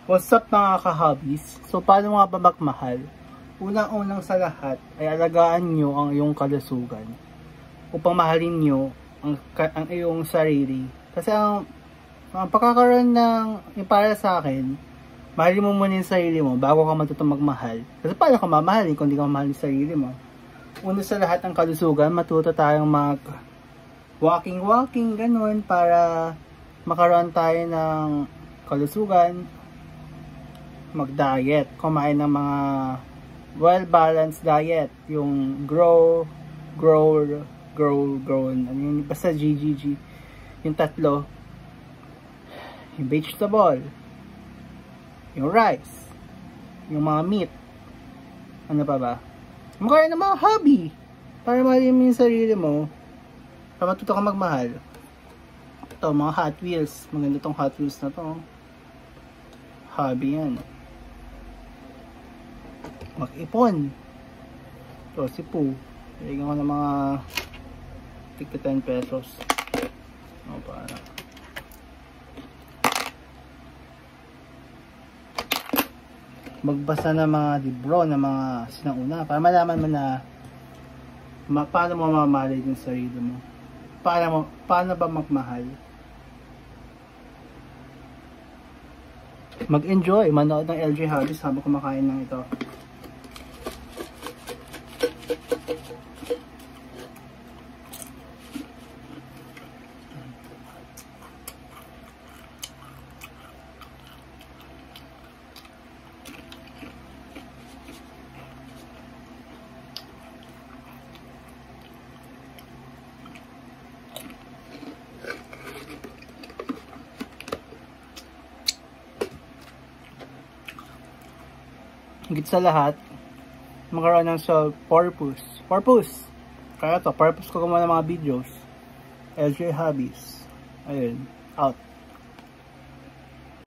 What's up mga ka-hobbies? So paano nga ba magmahal? Unang-unang sa lahat ay alagaan nyo ang iyong kalusugan upang mahalin nyo ang iyong sarili. Kasi ang pagkakaroon ng yung para sa akin, mahalin mo muna yung sarili mo bago ka matutong magmahal. Kasi paano ka mamahalin kung hindi ka mamahalin yung sarili mo? Una sa lahat ang kalusugan, matuto tayong mag walking ganun para makaroon tayo ng kalusugan. Mag-diet, kumain ng mga well-balanced diet, yung grow, ano yun, basta GGG, yung tatlo, yung vegetable, yung rice, yung mga meat, ano pa ba, magkaroon ng mga hobby, para mahalin mo yung sarili mo, para matuto ka magmahal. Ito, mga Hot Wheels, maganda tong Hot Wheels na to, hobby yan. Mag-ipon. So, si Poo. Bigyan ko ng mga tigka 10 pesos. O, para. Magbasa ng mga libro, ng mga sinauna. Para malaman mo na paano mo mamahalin yung sarili mo. Paano ba magmahal? Mag-enjoy. Manood ng LG Hobbies habang kumakain ng ito. Higit sa lahat, magkaroon ng purpose. Kaya to, purpose ko gumawa ng mga videos. LJ Hobbies. Ayun, out.